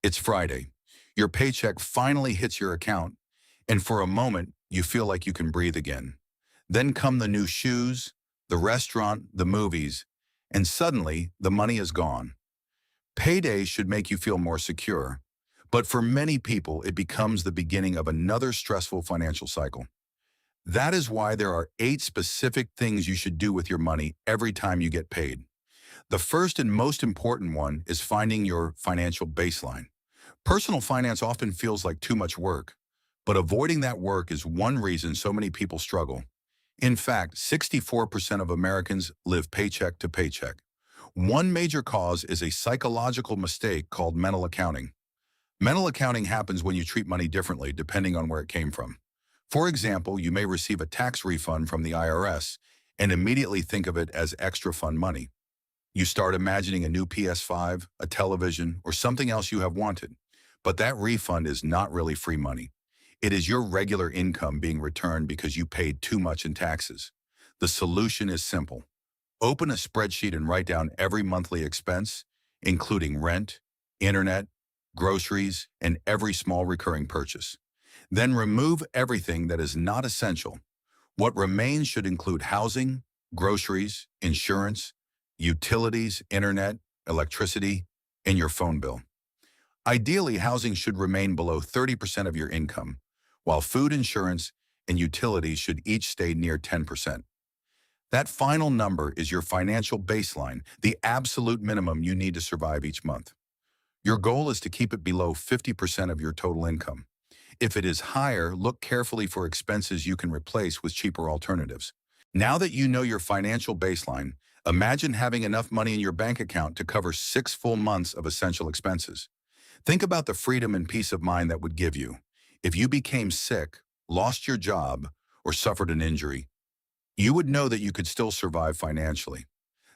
It's Friday. Your paycheck finally hits your account, and for a moment, you feel like you can breathe again. Then come the new shoes, the restaurant, the movies, and suddenly the money is gone. Payday should make you feel more secure, but for many people, it becomes the beginning of another stressful financial cycle. That is why there are 8 specific things you should do with your money every time you get paid. The first and most important one is finding your financial baseline. Personal finance often feels like too much work, but avoiding that work is one reason so many people struggle. In fact, 64% of Americans live paycheck to paycheck. One major cause is a psychological mistake called mental accounting. Mental accounting happens when you treat money differently depending on where it came from. For example, you may receive a tax refund from the IRS and immediately think of it as extra fund money. You start imagining a new PS5, a television, or something else you have wanted. But that refund is not really free money. It is your regular income being returned because you paid too much in taxes. The solution is simple. Open a spreadsheet and write down every monthly expense, including rent, internet, groceries, and every small recurring purchase. Then remove everything that is not essential. What remains should include housing, groceries, insurance, utilities, internet, electricity, and your phone bill. Ideally, housing should remain below 30% of your income, while food, insurance, and utilities should each stay near 10%. That final number is your financial baseline, the absolute minimum you need to survive each month. Your goal is to keep it below 50% of your total income. If it is higher, look carefully for expenses you can replace with cheaper alternatives. Now that you know your financial baseline, imagine having enough money in your bank account to cover 6 full months of essential expenses. Think about the freedom and peace of mind that would give you. If you became sick, lost your job, or suffered an injury, you would know that you could still survive financially.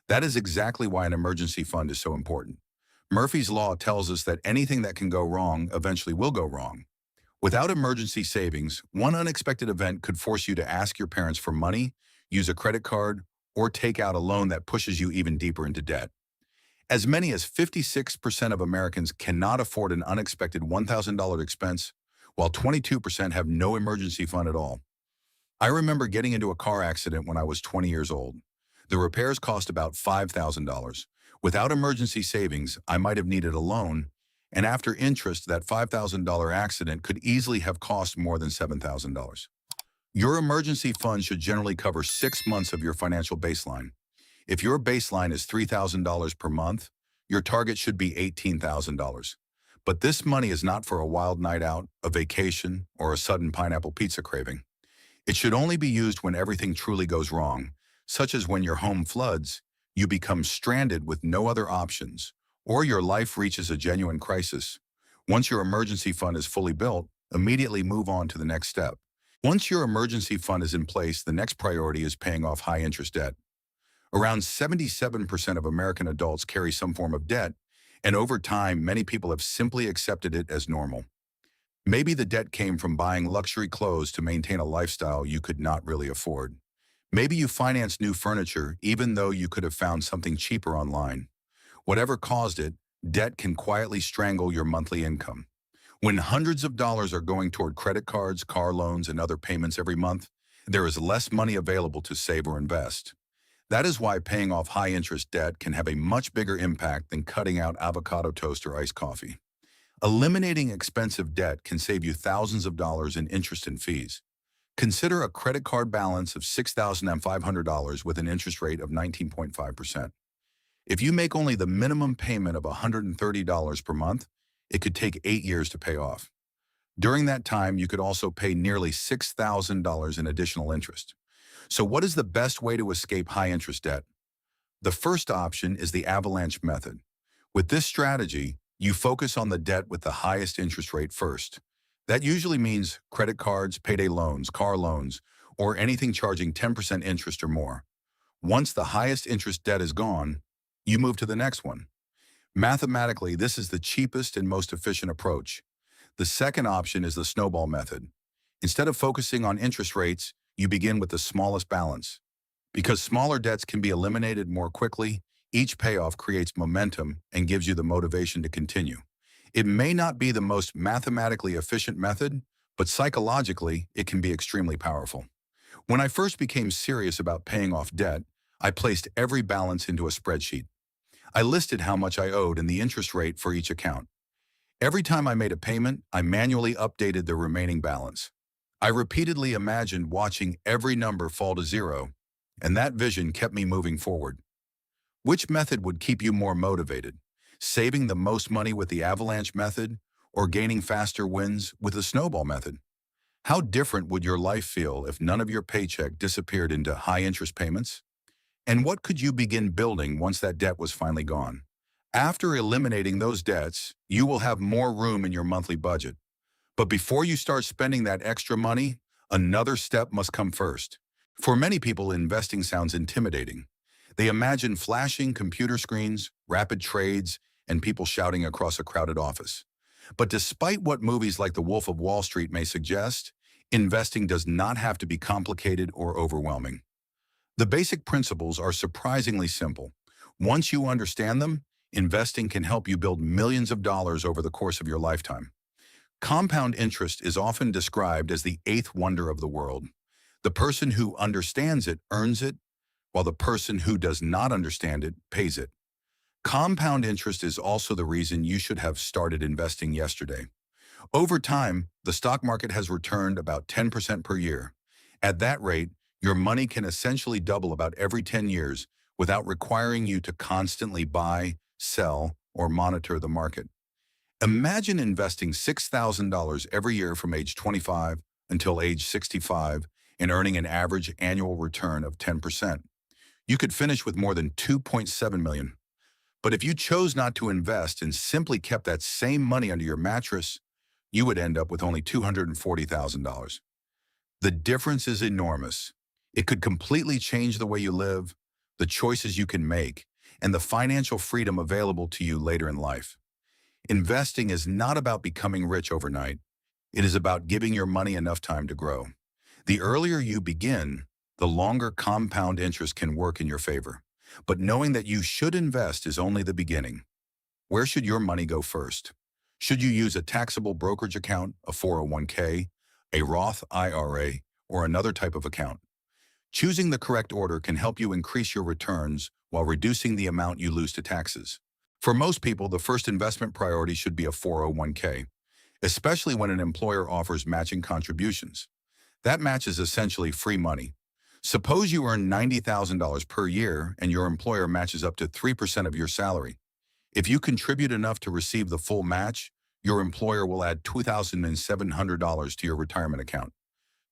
That is exactly why an emergency fund is so important. Murphy's Law tells us that anything that can go wrong eventually will go wrong. Without emergency savings, one unexpected event could force you to ask your parents for money, use a credit card, or take out a loan that pushes you even deeper into debt. As many as 56% of Americans cannot afford an unexpected $1,000 expense, while 22% have no emergency fund at all. I remember getting into a car accident when I was 20 years old. The repairs cost about $5,000. Without emergency savings, I might have needed a loan, and after interest, that $5,000 accident could easily have cost more than $7,000. Your emergency fund should generally cover 6 months of your financial baseline. If your baseline is $3,000 per month, your target should be $18,000. But this money is not for a wild night out, a vacation, or a sudden pineapple pizza craving. It should only be used when everything truly goes wrong, such as when your home floods, you become stranded with no other options, or your life reaches a genuine crisis. Once your emergency fund is fully built, immediately move on to the next step. Once your emergency fund is in place, the next priority is paying off high-interest debt. Around 77% of American adults carry some form of debt, and over time, many people have simply accepted it as normal. Maybe the debt came from buying luxury clothes to maintain a lifestyle you could not really afford. Maybe you financed new furniture even though you could have found something cheaper online. Whatever caused it, debt can quietly strangle your monthly income. When hundreds of dollars are going toward credit cards, car loans, and other payments every month, there is less money available to save or invest. That is why paying off high-interest debt can have a much bigger impact than cutting out avocado toast or iced coffee. Eliminating expensive debt can save you thousands of dollars in interest and fees. Consider a credit card balance of $6,500 with an interest rate of 19.5%. If you make only the minimum payment of $130 per month, it could take 8 years to pay off. During that time, you could also pay nearly $6,000 in additional interest. So what is the best way to escape high-interest debt? The first option is the avalanche method. With this strategy, you focus on the debt with the highest interest rate first. That usually means credit cards, payday loans, car loans, or anything charging 10% interest or more. Once the highest interest debt is gone, you move to the next one. Mathematically, this is the cheapest and most efficient approach. The second option is the snowball method. Instead of focusing on interest rates, you begin with the smallest balance. Because smaller debts can be eliminated more quickly, each payoff creates momentum and gives you the motivation to continue. It may not be the most mathematically efficient method, but psychologically, it can be extremely powerful. When I first became serious about paying off debt, I placed every balance into a spreadsheet. I listed how much I owed and the interest rate for each account. Every time I made a payment, I manually updated the remaining balance. I repeatedly imagined watching every number fall to zero, and that vision kept me moving forward. Which method would keep you more motivated? Saving the most money with the avalanche method or gaining faster wins with the snowball method? How different would your life feel if none of your paycheck disappeared into high interest payments? And what could you begin building once that debt was finally gone? After eliminating those debts, you will have more room in your monthly budget. But before you start spending that extra money, another step must come first. For many people, investing sounds intimidating. They imagine flashing computer screens, rapid trades, and people shouting across a crowded office. But despite what movies like The Wolf of Wall Street may suggest, investing does not have to be complicated or overwhelming. The basic principles are surprisingly simple. Once you understand them, investing can help you build millions of dollars over the course of your lifetime. Compound interest is often described as the eighth wonder of the world. The person who understands it earns it, while the person who does not understand it pays it. Compound interest is also the reason you should have started investing yesterday. Over time, the stock market has returned about 10% per year. At that rate, your money can essentially double about every 10 years without requiring you to constantly buy, sell, or monitor the market. Imagine investing $6,000 every year from age 25 until age 65 and earning an average annual return of 10%. You could finish with more than 2.7 million. But if you chose not to invest and simply kept that same money under your mattress, you would end up with only $240,000. The difference is enormous. It could completely change the way you live, the choices you can make, and the financial freedom available to you later in life. Investing is not about becoming rich overnight. It is about giving your money enough time to grow. The earlier you begin, the longer compound interest can work in your favor. But knowing that you should invest is only the beginning. Where should your money go first? Should you use a taxable brokerage account, a 401k, a Roth IRA, or another type of account? Choosing the correct order can help you increase your returns while reducing the amount you lose to taxes. For most people, the first investment priority should be a 401k, especially when an employer offers matching contributions. That match is essentially free money. Suppose you earn $90,000 per year and your employer matches up to 3% of your salary. If you contribute enough to receive the full match, your employer will add $2,700 to your retirement account.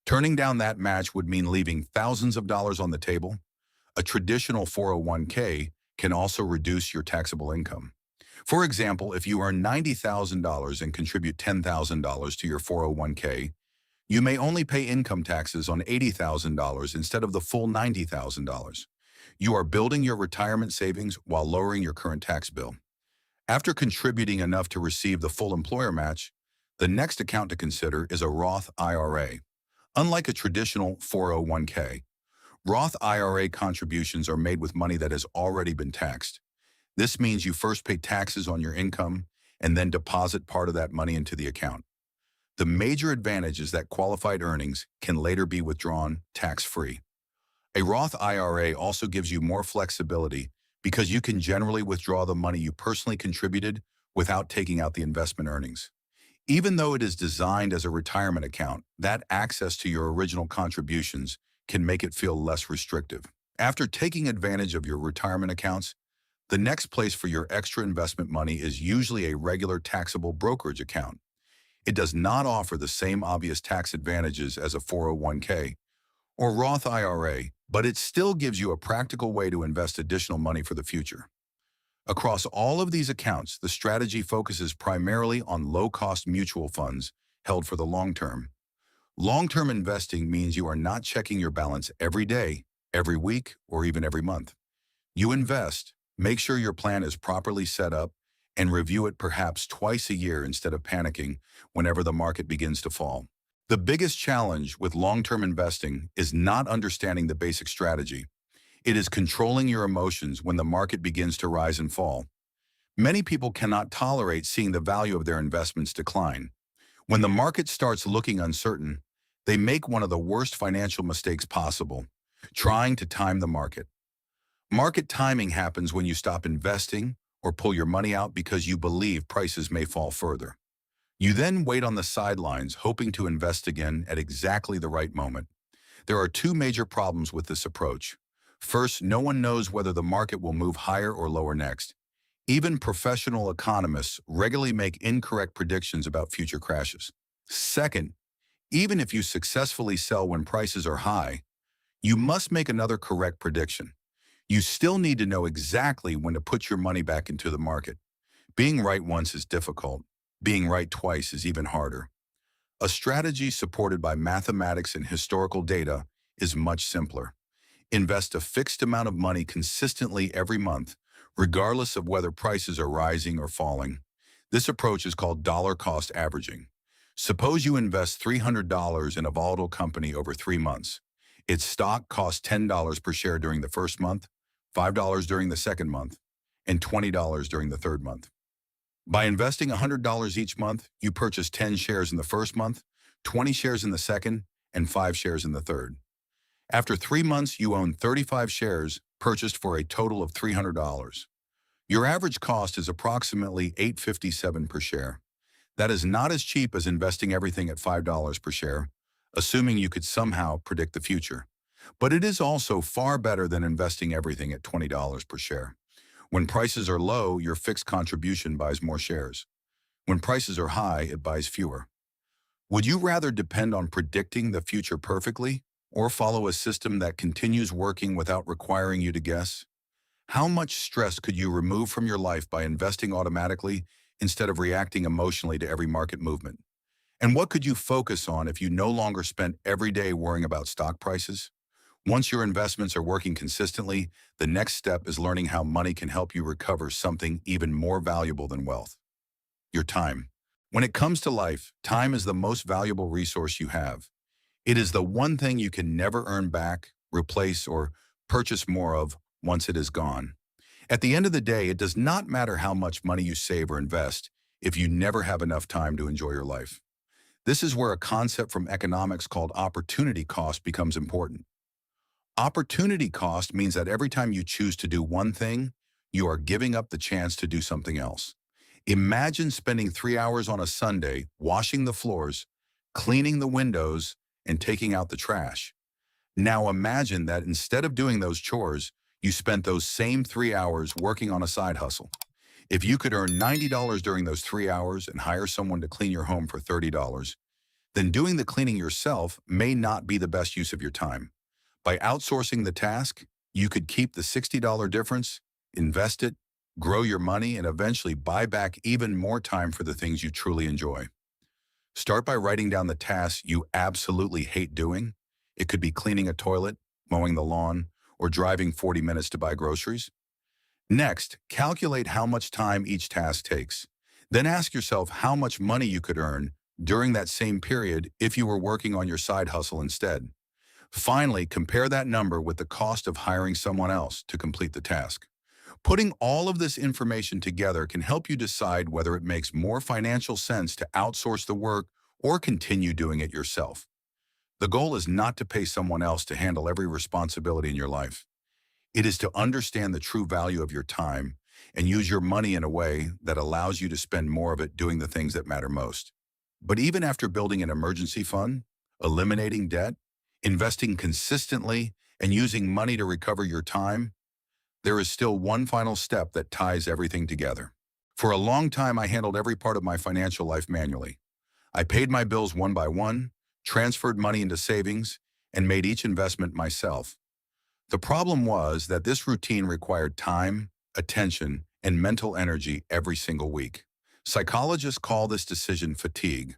Turning down that match would mean leaving thousands of dollars on the table. A traditional 401k can also reduce your taxable income. For example, if you earn $90,000 and contribute $10,000 to your 401k, you may only pay income taxes on $80,000 instead of the full $90,000. You are building your retirement savings while lowering your current tax bill. After contributing enough to receive the full employer match, the next account to consider is a Roth IRA. Unlike a traditional 401k, Roth IRA contributions are made with money that has already been taxed. This means you first pay taxes on your income and then deposit part of that money into the account. The major advantage is that qualified earnings can later be withdrawn tax-free. A Roth IRA also gives you more flexibility because you can generally withdraw the money you personally contributed without taking out the investment earnings. Even though it is designed as a retirement account, that access to your original contributions can make it feel less restrictive. After taking advantage of your retirement accounts, the next place for your extra investment money is usually a regular taxable brokerage account. It does not offer the same obvious tax advantages as a 401k or Roth IRA, but it still gives you a practical way to invest additional money for the future. Across all of these accounts, the strategy focuses primarily on low-cost mutual funds held for the long term. Long-term investing means you are not checking your balance every day, every week, or even every month. You invest, make sure your plan is properly set up, and review it perhaps twice a year instead of panicking whenever the market begins to fall. The biggest challenge with long-term investing is not understanding the basic strategy. It is controlling your emotions when the market begins to rise and fall. Many people cannot tolerate seeing the value of their investments decline. When the market starts looking uncertain, they make one of the worst financial mistakes possible, trying to time the market. Market timing happens when you stop investing or pull your money out because you believe prices may fall further. You then wait on the sidelines, hoping to invest again at exactly the right moment. There are two major problems with this approach. First, no one knows whether the market will move higher or lower next. Even professional economists regularly make incorrect predictions about future crashes. Second, even if you successfully sell when prices are high, you must make another correct prediction. You still need to know exactly when to put your money back into the market. Being right once is difficult. Being right twice is even harder. A strategy supported by mathematics and historical data is much simpler. Invest a fixed amount of money consistently every month, regardless of whether prices are rising or falling. This approach is called dollar cost averaging. Suppose you invest $300 in a volatile company over 3 months. Its stock costs $10 per share during the first month, $5 during the second month, and $20 during the third month. By investing $100 each month, you purchase 10 shares in the first month, 20 shares in the second, and 5 shares in the third. After 3 months, you own 35 shares purchased for a total of $300. Your average cost is approximately $8.57 per share. That is not as cheap as investing everything at $5 per share, assuming you could somehow predict the future. But it is also far better than investing everything at $20 per share. When prices are low, your fixed contribution buys more shares. When prices are high, it buys fewer. Would you rather depend on predicting the future perfectly or follow a system that continues working without requiring you to guess? How much stress could you remove from your life by investing automatically instead of reacting emotionally to every market movement? And what could you focus on if you no longer spent every day worrying about stock prices? Once your investments are working consistently, the next step is learning how money can help you recover something even more valuable than wealth: your time. When it comes to life, time is the most valuable resource you have. It is the one thing you can never earn back, replace, or purchase more of once it is gone. At the end of the day, it does not matter how much money you save or invest if you never have enough time to enjoy your life. This is where a concept from economics called opportunity cost becomes important. Opportunity cost means that every time you choose to do one thing, you are giving up the chance to do something else. Imagine spending 3 hours on a Sunday washing the floors, cleaning the windows, and taking out the trash. Now imagine that instead of doing those chores, you spent those same 3 hours working on a side hustle. If you could earn $90 during those 3 hours and hire someone to clean your home for $30, then doing the cleaning yourself may not be the best use of your time. By outsourcing the task, you could keep the $60 difference, invest it, grow your money, and eventually buy back even more time for the things you truly enjoy. Start by writing down the tasks you absolutely hate doing. It could be cleaning a toilet, mowing the lawn, or driving 40 minutes to buy groceries. Next, calculate how much time each task takes. Then ask yourself how much money you could earn during that same period if you were working on your side hustle instead. Finally, compare that number with the cost of hiring someone else to complete the task. Putting all of this information together can help you decide whether it makes more financial sense to outsource the work or continue doing it yourself. The goal is not to pay someone else to handle every responsibility in your life. It is to understand the true value of your time and use your money in a way that allows you to spend more of it doing the things that matter most. But even after building an emergency fund, eliminating debt, investing consistently, and using money to recover your time, there is still one final step that ties everything together. For a long time, I handled every part of my financial life manually. I paid my bills one by one, transferred money into savings, and made each investment myself. The problem was that this routine required time, attention, and mental energy every single week. Psychologists call this decision fatigue.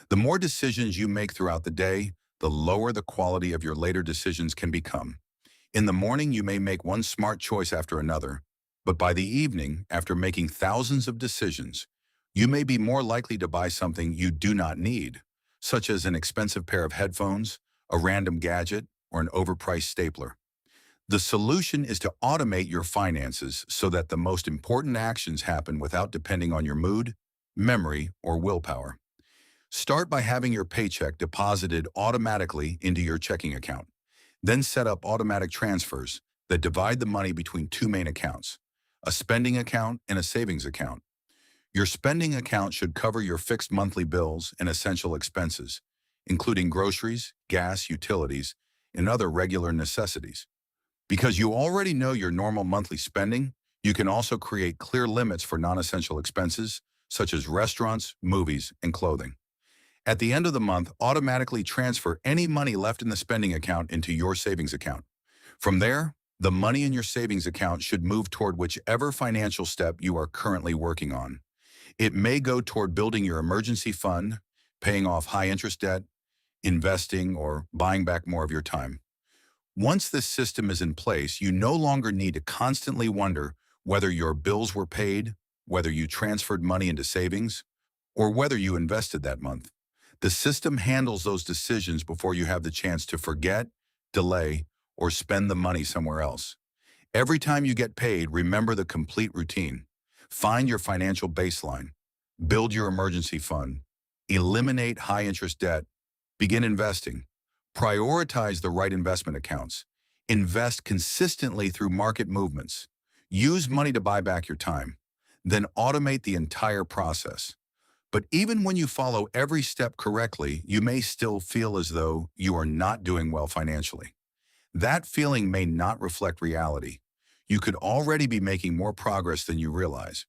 The more decisions you make throughout the day, the lower the quality of your later decisions can become. In the morning, you may make one smart choice after another, but by the evening, after making thousands of decisions, you may be more likely to buy something you do not need, such as an expensive pair of headphones, a random gadget, or an overpriced stapler. The solution is to automate your finances so that the most important actions happen without depending on your mood, memory, or willpower. Start by having your paycheck deposited automatically into your checking account. Then set up automatic transfers that divide the money between two main accounts, a spending account and a savings account. Your spending account should cover your fixed monthly bills and essential expenses, including groceries, gas, utilities, and other regular necessities. Because you already know your normal monthly spending, you can also create clear limits for non-essential expenses, such as restaurants, movies, and clothing. At the end of the month, automatically transfer any money left in the spending account into your savings account. From there, the money in your savings account should move toward whichever financial step you are currently working on. It may go toward building your emergency fund, paying off high-interest debt, investing, or buying back more of your time. Once this system is in place, you no longer need to constantly wonder whether your bills were paid, whether you transferred money into savings, or whether you invested that month. The system handles those decisions before you have the chance to forget, delay, or spend the money somewhere else. Every time you get paid, remember the complete routine. Find your financial baseline. Build your emergency fund. Eliminate high-interest debt. Begin investing. Prioritize the right investment accounts. Invest consistently through market movements. Use money to buy back your time. Then automate the entire process. But even when you follow every step correctly, you may still feel as though you are not doing well financially. That feeling may not reflect reality. You could already be making more progress than you realize.